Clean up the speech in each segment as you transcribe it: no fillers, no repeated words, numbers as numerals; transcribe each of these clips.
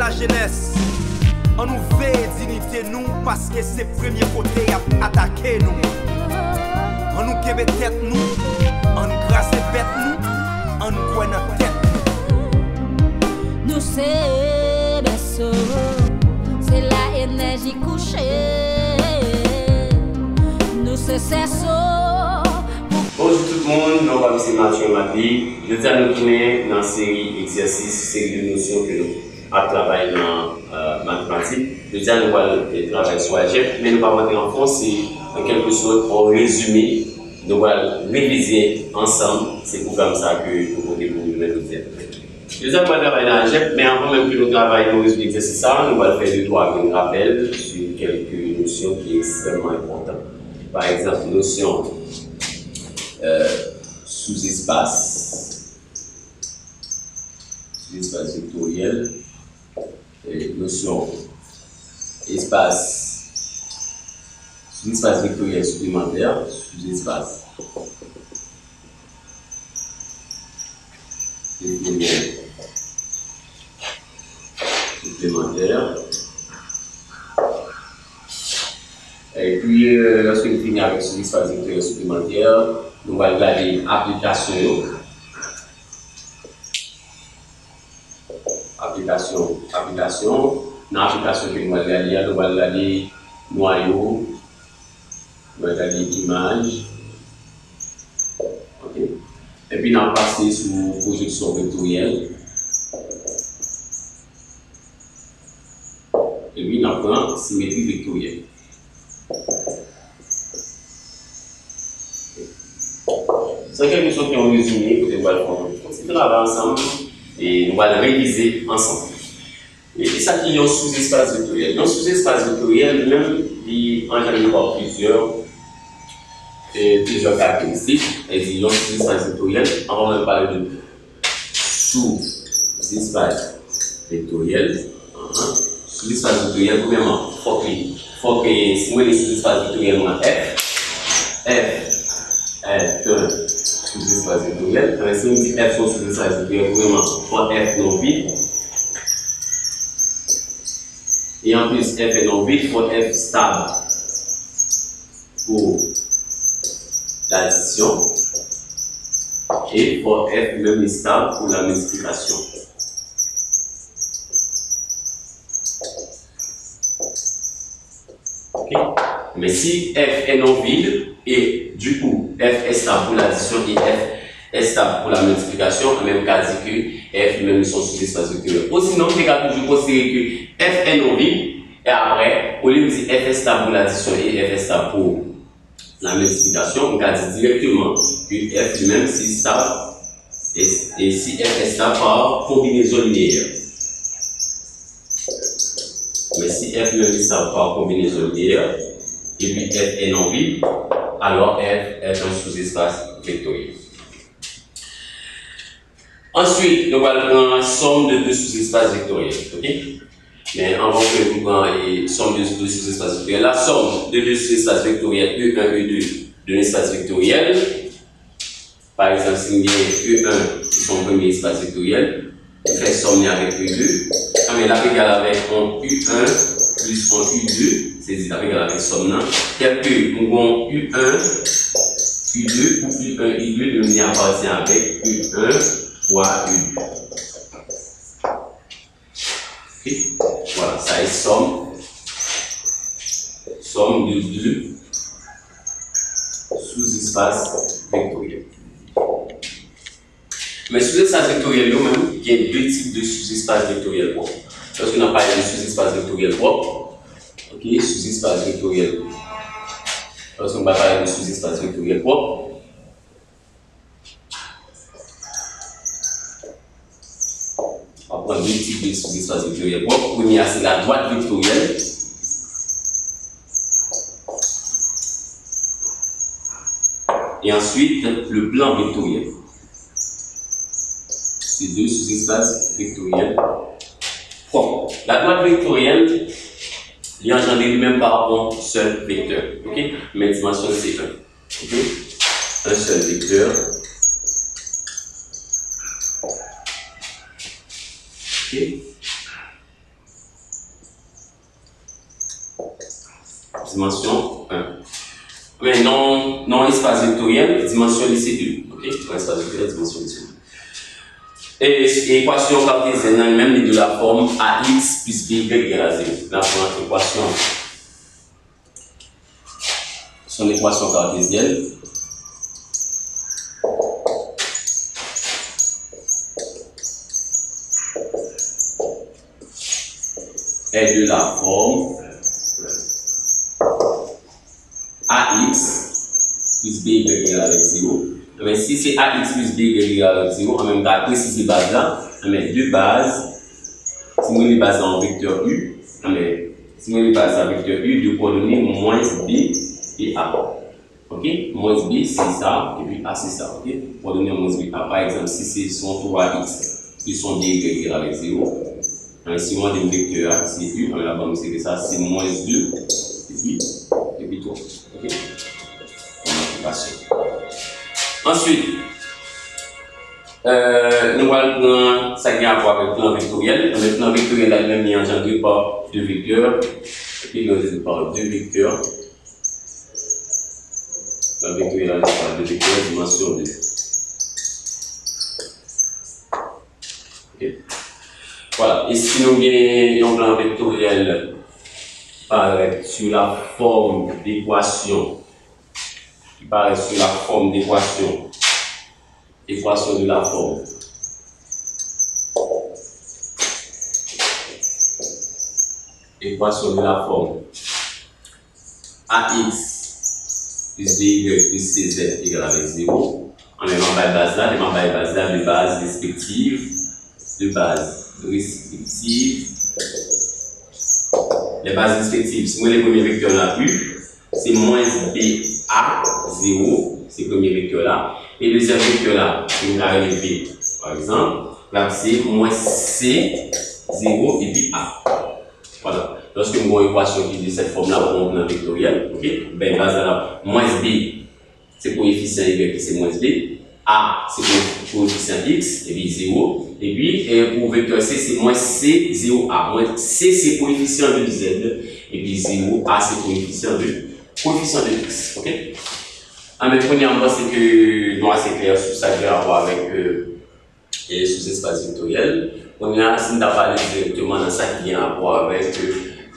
la jeunesse. On nous veille dignité nous parce que c'est le premier côté à attaquer nous. On nous kebe tête nous, on nous grasse bête nous, on nous coin notre tête. Nous c'est berceau, c'est la énergie couchée. Nous c'est cerceau. Bonjour tout le monde, nous sommes Mathieu Matli. Je tiens à nous tourner dans une série d'exercices, série de notions que nous avons travaillé dans mathématiques. Je tiens à nous travailler sur algèbre, mais nous ne allons pas rentrer en fond, c'est en quelque sorte en résumé. Nous allons réviser ensemble ces programmes ça que nous avons pour mettre au terme. Je tiens à travailler dans algèbre, mais avant même que nous travaillions dans les exercices, nous allons faire 2-3 rappels sur quelques notions qui sont extrêmement importantes. Par exemple, notion sous-espace vectoriel, notion espace, sous-espace vectoriel supplémentaire, sous-espace vectoriel supplémentaire. Et puis, lorsque nous finissons avec sous-espace vectoriel supplémentaire, nous allons regarder l'application. Dans l'application que nous allons regarder, nous allons regarder noyau, nous allons regarder image. Okay. Et puis, nous allons passer sur projection vectorielle. Et puis, nous allons symétrie vectorielle. C'est quelque chose qui est résumé, que nous allons travailler ensemble et nous allons réviser ensemble. Et c'est ça qui est un sous-espace vectoriel. Dans sous-espace vectoriel, même, il engendre par plusieurs caractéristiques. Et dit un sous-espace vectoriel, on va même parler de sous-espace vectoriel. Sous-espace vectoriel, premièrement, il faut que si vous voulez sous-espace vectoriel, on a F est un sous-espace vectoriel. Si on dit F sur sous-espace vectoriel, vraiment, il faut F non vide. Et en plus, F est non vide, il faut F stable pour l'addition. Et il faut F même stable pour la multiplication. Okay. Mais si F est non vide, et du coup, F est stable pour l'addition et F est stable pour la multiplication, en même cas dit que F même sont sous l'espace vectoriel. Ou sinon, on peut toujours considérer que F est non vide, et après, au lieu de dire F est stable pour l'addition et F est stable pour la multiplication, on peut dire directement que F lui-même c'est stable, et si F est stable par combinaison linéaire. Mais si F même est stable par combinaison linéaire, et puis F est non vide, alors F est un sous-espace vectoriel. Ensuite, nous allons prendre la somme de deux sous-espaces vectoriels. Okay? Mais avant que nous prenions la somme de deux sous-espaces vectoriels, la somme de deux sous-espaces vectoriels E1 et E2 d'un espace vectoriel, par exemple, si nous avons E1 qui sont le premier espace vectoriel, nous faisons somme avec E2, mais là, égal avec un U1 plus un U2, c'est-à-dire égal avec somme, tel que nous avons U1, U2 ou U1, U2, le lien appartient avec U1 fois U2. Okay. Voilà, ça est somme de deux sous-espaces vectoriels. Mais sous-espace vectoriel, nous-mêmes, il y a deux types de sous-espaces vectoriels propres. Lorsqu'on a parlé de sous-espace vectoriel propre, okay, sous-espace vectoriel. Lorsqu'on va parler de sous-espace vectoriel propre, on va prendre deux types de sous-espaces vectoriels propres. Premier, c'est la droite vectorielle. Et ensuite, le plan vectoriel. Ces deux sous-espaces vectoriels propres. La droite vectorielle, il engendre lui-même par un seul vecteur. Okay? Mais dimension c'est 1. Okay? Un seul vecteur. Okay? dimension 1. Mais non espace vectoriel, dimension c'est 2. Ok? Non espace vectoriel, dimension c'est 2. Et équation cartésienne elle-même est de la forme ax plus by égale à 0. La première équation, son équation cartésienne. Est de la forme ax plus b égale avec 0. Mais si c'est ax plus b égale avec 0, en même temps, après si c'est base là, on met deux bases. Si on met les bases en vecteur u, si on met les bases en vecteur u, deux coordonnées moins b et a. Ok? Moins b c'est ça, et puis a c'est ça. Ok? Coordonnées moins b a. Par exemple, si c'est son 3x plus son b égale avec 0. Si on a des vecteurs A, c'est U, là-bas, c'est que ça, c'est moins 2, et puis 3. Ok? Ensuite, nous allons prendre ça qui a à voir avec le plan vectoriel. Le plan vectoriel elle-même est engendré par deux vecteurs, et puis il par deux vecteurs. Le plan vectoriel par deux vecteurs, dimension 2. Okay. Voilà, et si nous avons un plan vectoriel sur la forme d'équation, qui paraît sur la forme d'équation, équation de la forme, équation de la forme ax plus by plus cz égale avec 0, on met en base là, de base respective, les bases respectives, si moi les premiers vecteurs là U, c'est moins BA 0, c'est le premier vecteur là, et le deuxième vecteur là, c'est une carré B, par exemple, là c'est moins C 0 et puis A. Voilà. Lorsque nous avons une équation qui dit cette forme là pour un plan vectoriel, ok, ben base là, moins B, c'est coefficient Y, c'est moins B. A, c'est coefficient X, et puis 0. Et puis, pour vecteur C, c'est moins C, 0A. Moins C, c'est coefficient de Z. Et puis 0, A, c'est coefficient de X. Ok? Mais premièrement, c'est que nous assez clair sur ça qui a à voir avec les sous-espaces vectoriels. On a assez parlé directement dans ça qui a à voir avec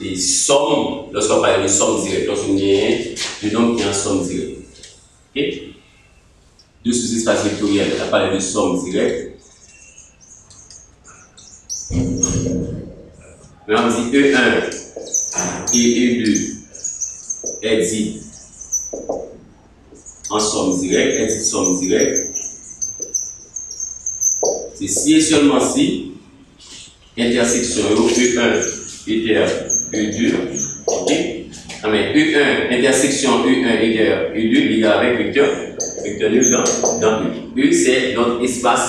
les sommes, lorsqu'on parle de sommes directes, lorsqu'on a le nombre qui est en somme directe. Ok? Deux sous-espaces vectoriels, on a parlé de somme directe. Là, on dit E1 et E2 est dit en somme directe, est dit somme directe. C'est si et seulement si intersection E1 égale E2. Ok? Mais E1, intersection E1 égale E2 égale avec vecteur nul dans U. U, c'est notre espace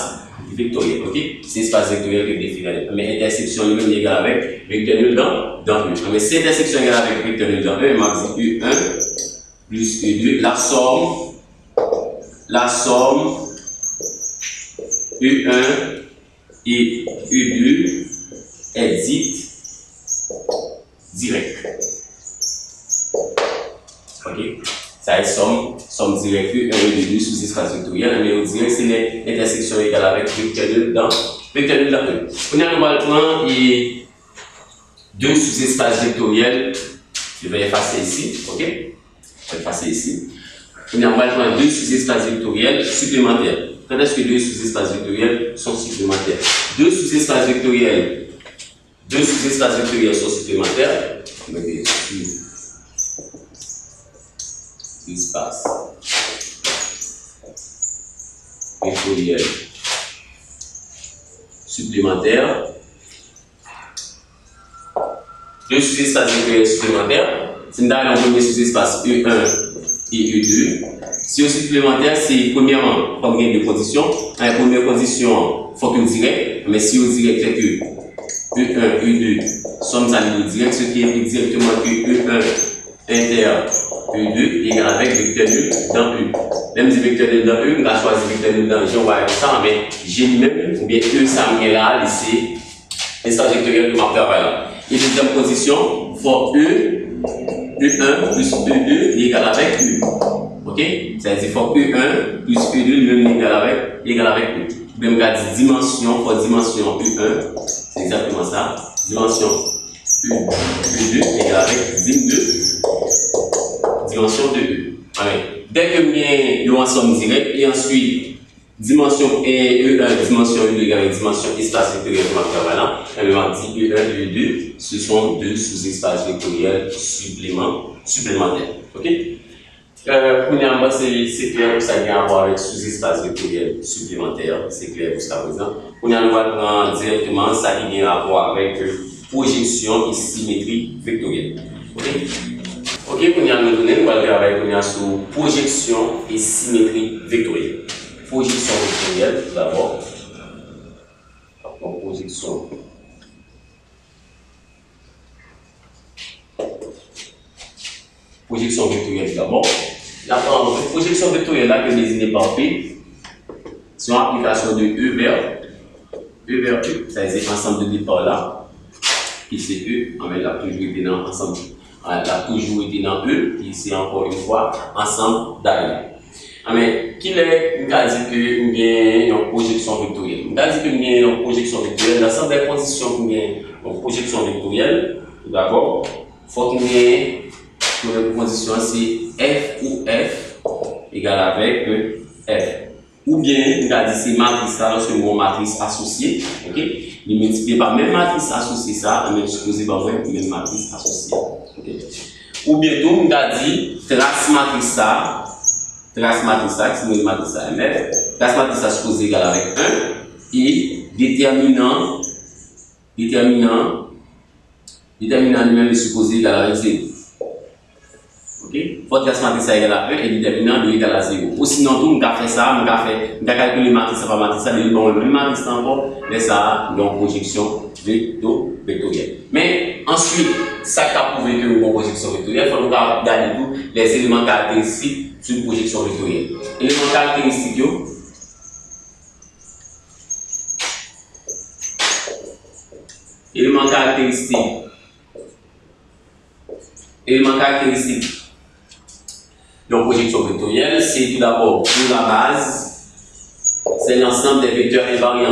vectoriel. Ok? C'est espace vectoriel que définit. Mais intersection U égale avec vecteur nul dans U. Mais si intersection égale avec vecteur nul dans U, on m'a dit U1 plus U2, la somme U1 et U2 est dite directe. Ok? Ça est somme directe U1 et U2 sous espace vectoriel, mais on dirait que c'est l'intersection égale avec vecteur nul dans U. On a le plan et deux sous-espaces vectoriels. Je vais effacer ici. Ok? Je vais effacer ici. On a le plan deux sous-espaces vectoriels supplémentaires. Quand est-ce que deux sous-espaces vectoriels sont supplémentaires? Deux sous-espaces vectoriels sont supplémentaires. On va dire espace vectoriel supplémentaire. Deux sous-espaces vectoriels supplémentaires. C'est dans le premier sous-espace E1 et E2. Si au supplémentaire, c'est premièrement, comme il y a deux conditions. La première condition, il faut que direct, mais si au direct, c'est que E1 et E2 somme à niveau direct, ce qui implique directement que E1 inter E2 égale avec vecteur nul dans U. Même si vecteur nul dans U, on va choisir vecteur nul dans U, on va avec ça, mais j'ai même, ou bien E, ça me là, c'est l'espace vectoriel que je travaille là. Et deuxième condition, il faut E E1 plus E2 est égal avec E. Ok? C'est-à-dire qu'il faut E1 plus E2 lui-même est égal avec E. Même cas dit dimension pour dimension E1, c'est exactement ça. Dimension E2 est égal avec dimension de E. Okay. Dès que nous avons ensemble direct et ensuite dimension E1, dimension E2 égale avec dimension espace vectoriel de on dit E1 et E2, ce sont deux sous-espaces vectoriels supplémentaires. Ok? Premièrement, c'est clair que ça a à voir avec sous-espace vectoriel supplémentaire, c'est clair jusqu'à présent. On a voir directement ça qui a à voir avec projection et symétrie vectorielle. Ok? Ok, on a nous donné, on va travailler sur projection et symétrie vectorielle. Projection vectorielle tout d'abord. Projection vectorielle d'abord. La projection vectorielle là que désignée par P, c'est une application de E vers E. C'est-à-dire ensemble de départ là, qui c'est E, on a toujours été dans ensemble. Elle a toujours été dans E, qui c'est encore une fois ensemble d'arrière. Mais qu'il est, on a dit que nous avons une projection vectorielle. On a dit que nous avons une projection vectorielle. L'ensemble des conditions que nous avons une projection vectorielle, tout d'abord, il faut que nous ayons une condition, c'est F ou F égale avec F. Ou bien, on a dit c'est matrice là, lorsque nous avons matrice associée, ok? Nous multiplions par même matrice associée ça, on va supposer par même matrice associée. Okay. Ou bientôt, on a dit trace matrice ça, qui c'est une matrice MF, trace matrice ça supposé égal avec 1 et déterminant lui-même est supposé égal avec 0. Ok? Faut trace matrice ça égal à 1 et déterminant lui égal à 0. Ou sinon, tout, on a fait ça, on a calculé matrice par matrice ça, mais bon, le matrice encore, mais ça, donc projection vectorielle. Mais ensuite, ça a prouvé que nous avons une projection vectorielle, il faut nous regarder tous les éléments caractéristiques d'une projection vectorielle. Éléments caractéristiques, éléments caractéristiques d'une projection vectorielle, c'est tout d'abord pour la base, c'est l'ensemble des vecteurs invariants.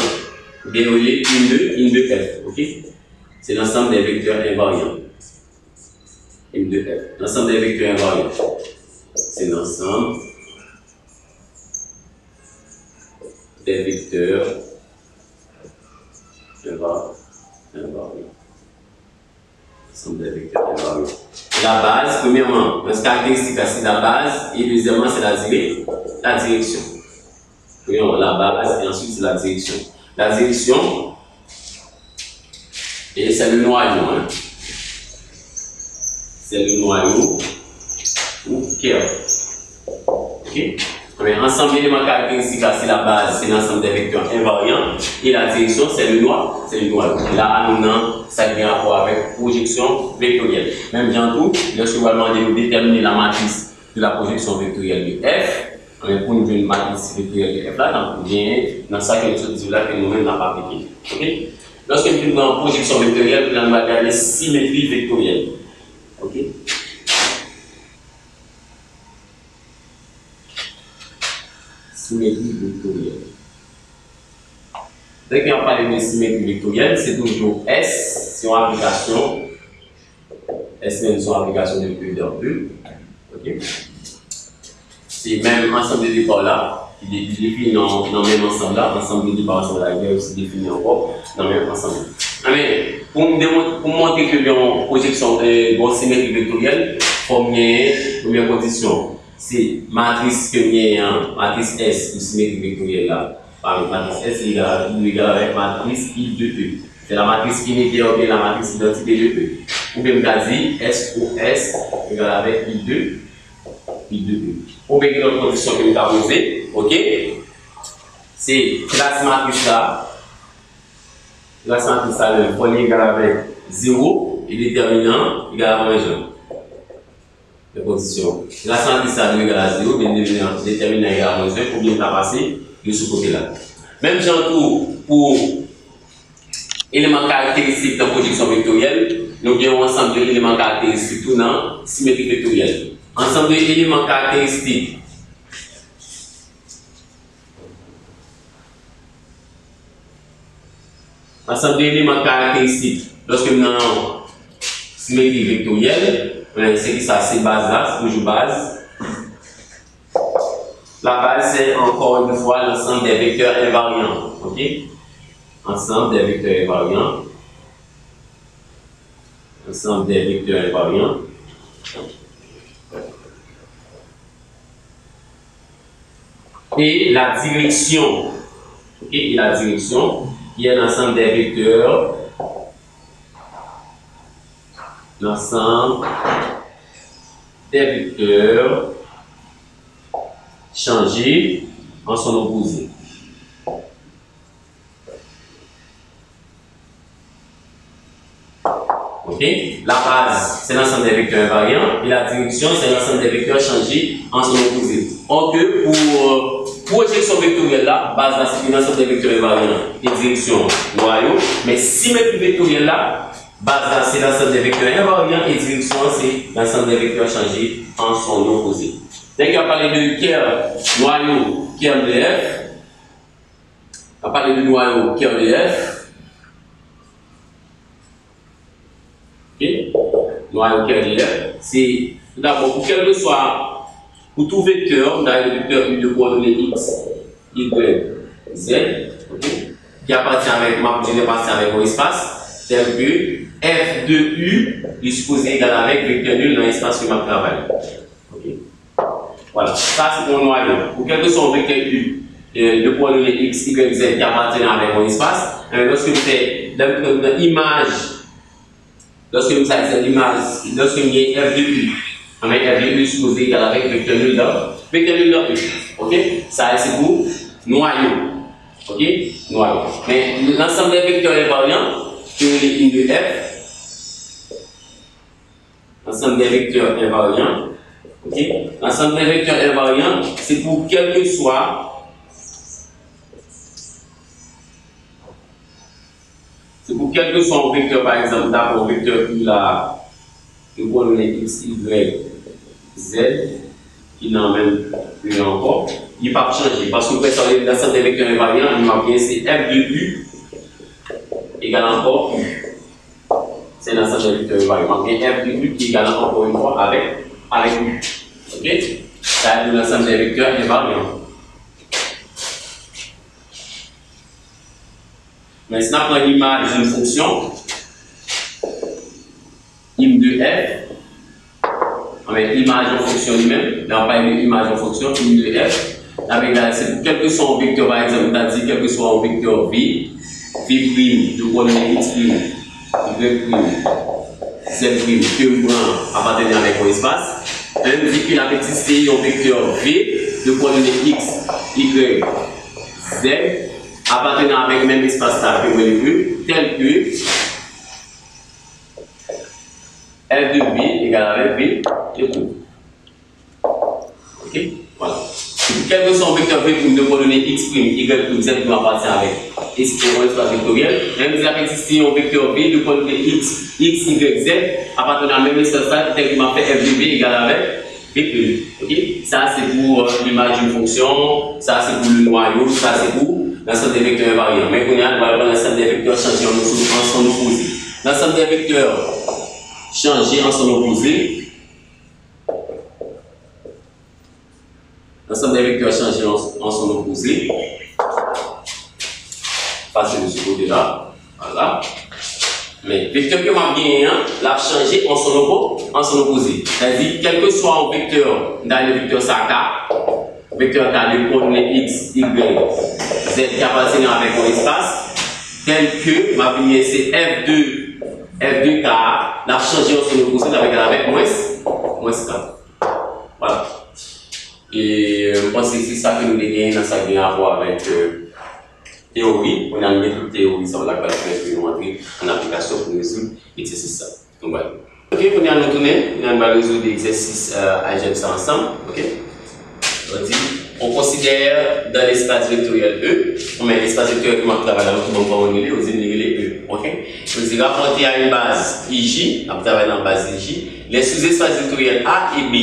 Bien relié, M2F, ok? C'est l'ensemble des vecteurs invariants. M2F. L'ensemble des vecteurs invariants. C'est l'ensemble des vecteurs invariants. L'ensemble des vecteurs invariants. La base, premièrement, la caractéristique, c'est la base, et deuxièmement, c'est la direction. Premièrement, la base, et ensuite, c'est la direction. La direction, et c'est le noyau. Hein. C'est le noyau ou cœur. Ok? Mais ensemble d'éléments caractéristiques, c'est la base, c'est l'ensemble des vecteurs invariants. Et la direction, c'est le noyau. Là, ça vient à voir avec projection vectorielle. Même bientôt, lorsque vous allez demander de déterminer la matrice de la projection vectorielle de F, pour nous donner une matrice vectorielle de F là, donc bien dans ça que nous disons là que nous-mêmes n'avons pas appliqué. Okay? Lorsque nous avons une projection vectorielle, nous allons regarder symétrie vectorielle. Ok? Symétrie vectorielle. Dès qu'on parle de symétrie vectorielle, c'est toujours S, c'est une application. S même sur application de E dans E. Ok? C'est même ensemble de départ là, qui définit dans le même ensemble là, ensemble de départ ensemble là, il est aussi défini encore dans le même ensemble. Mais pour montrer que une projection symétrie vectorielle, première condition, c'est matrice que matrice S de symétrie vectorielle là, par matrice S égale avec matrice I de E. C'est la matrice unitaire ou la matrice identité de E. Ou bien quasi S ou S égale avec I de E. Pour bien une condition que nous avons posée, ok? C'est classe matrice là. La matrice là, le premier égal avec 0 et déterminant égal à moins 1. La condition. La matrice là, égal à 0, bien déterminant égal à moins 1, pour bien la passer de ce côté-là. Même genre pour éléments caractéristiques de projection vectorielle, nous avons un ensemble d'éléments caractéristiques tout dans symétrie vectorielle. Ensemble d'éléments caractéristiques. Ensemble d'éléments caractéristiques. Lorsque nous avons symétrie vectorielle, c'est ça, c'est base là, c'est toujours base. La base, c'est encore une fois l'ensemble des vecteurs invariants. Ok? Ensemble des vecteurs invariants. Ensemble des vecteurs invariants. Et la direction. Ok? Et la direction, qui est l'ensemble des vecteurs. L'ensemble des vecteurs changés en son opposé. Ok? La base, c'est l'ensemble des vecteurs invariants et la direction, c'est l'ensemble des vecteurs changés en son opposé. Or que pour projection vectorielle là, base là, c'est l'ensemble des vecteurs invariants et direction noyau, mais symétrie vectorielle là, base là, c'est l'ensemble des vecteurs invariants et direction, c'est l'ensemble des vecteurs changés en son opposé. Dès qu'on a parlé de kerre, noyau, kerre de F, on a parlé de noyau, kerre de F. Ok? Noyau, kerre de F. C'est d'abord pour quel que soit, pour tout vecteur, on a le vecteur U de coordonnées X, Y, Z, okay, qui appartient avec, avec un espace, tel que F de U est supposé égal avec vecteur nul dans l'espace que je travaille. Okay. Voilà, ça c'est pour un noyau. Pour quel que soit un vecteur U de coordonnées X, Y, Z qui appartient avec un espace, lorsque vous faites l'image, lorsque vous faites cette image, lorsque vous avez F de U, F de U est supposé égal avec vecteur nul dans U. Ok? Ça c'est pour noyau. Ok? Noyau. Mais l'ensemble des vecteurs invariants, qui est I de F, l'ensemble des vecteurs invariants, okay. L'ensemble des vecteurs invariants, c'est pour quel que soit, un vecteur, par exemple, d'abord vecteur U là, de coordonnées X, Y, Z, qui n'en même plus encore, il ne va pas changer. Parce que l'ensemble des vecteurs invariants, il m'a bien, c'est F de U égale encore U. C'est l'ensemble des vecteurs invariants. Il y a F de U qui est égal encore une fois avec U. Ok? Ça est l'ensemble des vecteurs invariants. Maintenant, on prend l'image d'une fonction, im de F, avec l'image en fonction lui-même, là on parle de l'image en fonction, im de F, avec c'est pour quel que soit un vecteur, par exemple, on a dit quel que soit un vecteur V, V' de coordonnées X', Y', Z', que vous appartenez avec un espace, on dit qu'il a existé un vecteur V de coordonnées X, Y, Z, appartenant avec le même espace là que vous avez vu, tel que F de V égale avec V et tout. Ok? Voilà. Quel que soit un vecteur V de coordonnées X', Y', Z qui appartient avec un espace vectoriel, même si il a existé un vecteur V de coordonnées X, Y, Z appartenant à même espace là, tel qu'il m'a fait F de V égale avec V'. Ok? Ça c'est pour l'image d'une fonction, ça c'est pour le noyau, ça c'est pour l'ensemble des vecteurs invariants. Mais on va voir l'ensemble des vecteurs changés en son opposé. L'ensemble des vecteurs changés en son opposé. L'ensemble des vecteurs changés en son opposé. Passez de ce côté-là. Voilà. Mais vecteur que m'a bien, l'a changé en son opposé. C'est-à-dire, quel que soit un vecteur, dans le vecteur K, vecteur K de coordonnées X, Y, Z qui appartient avec mon espace, tel que ma ligne c'est F2K, l'a changé en son opposé avec moins K. Voilà. Et je pense que c'est ça que nous devons dans ça vient à voir avec théorie. On a mis toute théorie sur la qualification pour nous entrer en application pour résoudre l'exercice ça. Donc voilà. Ok, on est en retourner, on va résoudre l'exercice algèbre ensemble. Ok. On considère dans l'espace vectoriel E, on met l'espace vectoriel qui m'a travaillé, on va niveler E. ok? Donc, rapporté à une base IJ, on travaille dans la base IJ, les sous-espaces vectoriels A et B.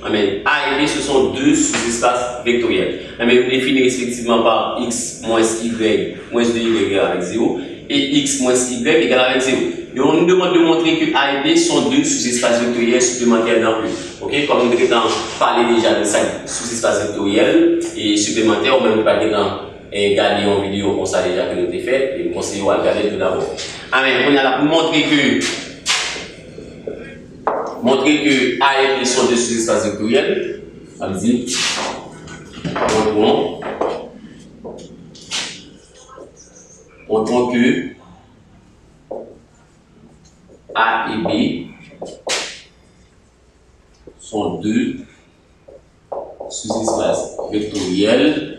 Amen. A et B, ce sont deux sous-espaces vectoriels. Amen. Vous définissez respectivement par x moins y moins 2y égale avec 0 et x moins y égale avec 0. Et on nous demande de montrer que A et B sont deux sous-espaces vectoriels supplémentaires dans U. Ok? Comme nous avons parlé déjà de ça, sous-espaces vectoriels et supplémentaires, ou même pas regarder une vidéo comme ça déjà que nous avons fait, et nous conseillons à regarder tout d'abord. Amen. On a là pour montrer que A et B sont deux sous-espaces vectoriels. Allez-y. Montrons que A et B sont deux sous-espaces vectoriels,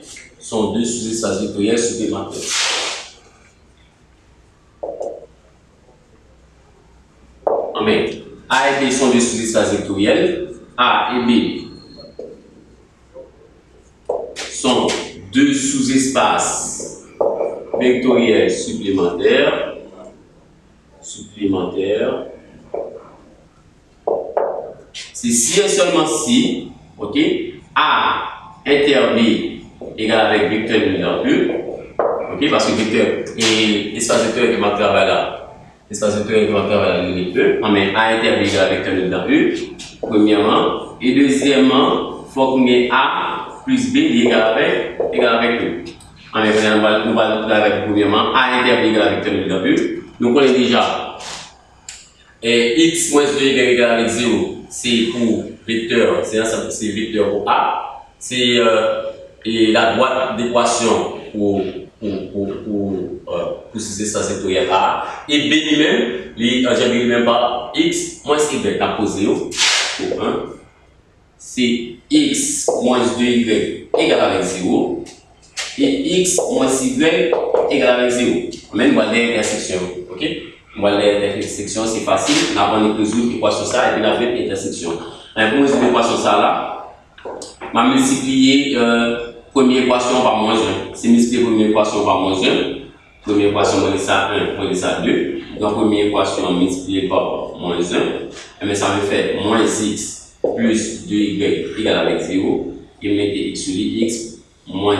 supplémentaires. Amen. A et B sont deux sous-espaces vectoriels. A et B sont deux sous-espaces vectoriels supplémentaires. C'est si et seulement si, ok, A inter B égale avec vecteur nul dans E, ok, parce que vecteur et espace vecteur qui va travailler là, espace vecteur qui va travailler là, l'unité E, mais A inter B égale avec vecteur nul dans E, premièrement, et deuxièmement, il faut qu'on ait A plus B égale avec E. On va travailler premièrement, A inter B égale avec vecteur nul dans E. Nous connaissons déjà x moins 2y égale avec 0, c'est pour vecteur, c'est vecteur pour A, c'est la droite d'équation pour ces espaces vectoriels A, et B lui-même, j'ai lui-même par x moins y, la pose 0 pour 1, c'est x moins 2y égale avec 0, et x moins y égale avec 0. Même moi l'intersection, ok? Moi l'intersection c'est facile, on va résoudre l'équation ça et puis la même intersection. Pour résoudre l'équation ça là, on va multiplier première équation par moins 1. C'est multiplier première équation par moins 1. Première équation moins ça 1, moins ça 2. Donc première équation multipliée par moins 1, mais ça me fait moins x plus 2y égale avec 0. Et mettez x sur x moins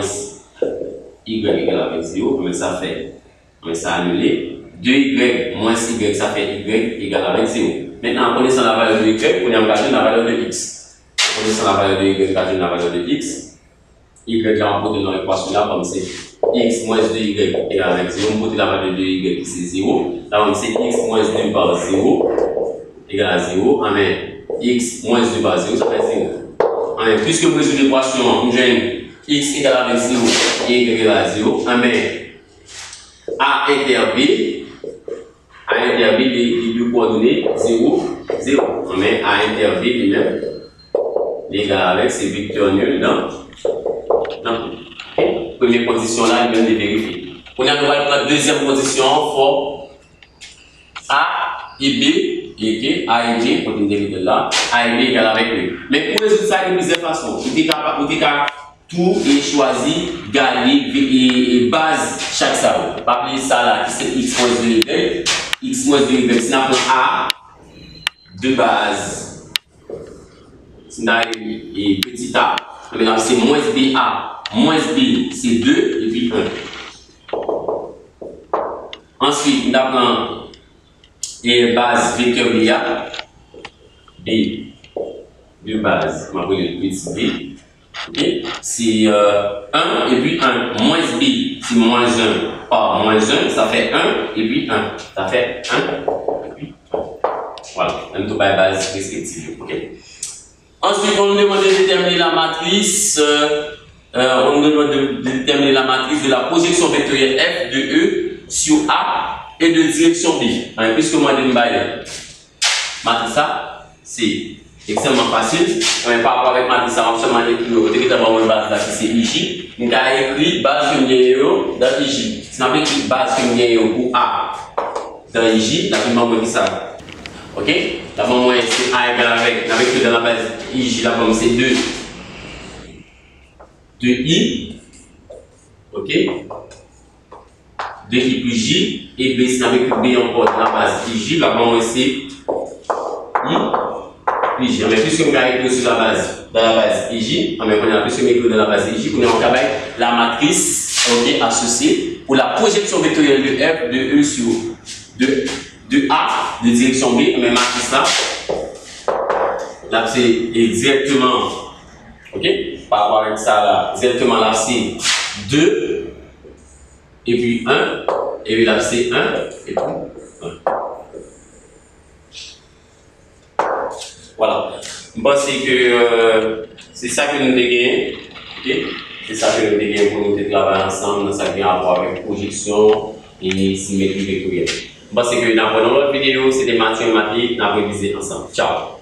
y égale avec 0, mais ça fait, mais ça annulé. 2y moins y, ça fait y égale avec 0. Maintenant, en connaissant la valeur de y, on a calculé la valeur de x. En connaissant la valeur de y, on calcule la valeur de x. Y là, on pose dans l'équation là, comme c'est x moins 2y égale avec 0. On pose la valeur de y qui c'est 0. Là, on sait x moins 2 par 0 égale à 0. Mais x moins 2 par 0, ça fait 0. Puisque vous résoudez l'équation, on gagne x égale avec 0 et y égale à 0. Mais A inter B, les deux coordonnées 0, 0. Mais A inter B lui-même, l'égal avec c'est vecteur nul dans. Première position là, il vient de vérifier. On a la deuxième position for A et B, et A et B, pour une de là, A et B égale avec E. Mais pour résoudre ça de plusieurs façons, vous avez tout et choisir, gagner et base chaque ça. Pas oublier ça là, qui c'est x moins 2y. X moins 2y, c'est n'a A de base. C'est n'a et petit a. Maintenant c'est moins BA. Moins B, c'est 2 et puis 1. Ensuite, nous avons et base vecteur BA. B de base, on va prendre le petit B. Okay. C'est 1 et puis 1. Moins B, c'est moins 1 par moins 1, ça fait 1 et puis 1. Ça fait 1 et puis 1. Voilà, un tout par base respective. Okay. Ensuite, on nous demande de déterminer la matrice. On nous demande de déterminer la matrice de la projection vectorielle f de E sur A et de direction B. Alors, puisque moi, je vais matrice A, c'est extrêmement facile. Par rapport avec matrice A, on va écrire d'abord une base là qui c'est IJ. On a écrit base féminine dans IJ. Si on a écrit base féminine pour A dans IJ, la première fois ça. Ok? La première fois c'est A égale avec dans la base IJ, la première c'est 2 I. Ok? 2I plus J. et B, si on a écrit B encore dans la base IJ, là, comment c'est IJ. Mais puisque on a écrit sur la base, dans la base IJ, on a plus écrit dans la base IJ, on a en travail la matrice associée pour la projection vectorielle de F de E sur de A de direction B, mais matrice là c'est exactement, ok, par rapport avec ça là, exactement là c'est 2 et puis 1, et puis là c'est 1 et puis 1. Voilà, je pense que c'est ça que nous dégainons, ok, c'est ça que nous dégainons pour nous travailler ensemble dans ça qui a à voir avec projection et symétrie vectorielle. Je pense que dans notre vidéo, c'était Mathieu et Mathilde, nous avons révisé ensemble. Ciao.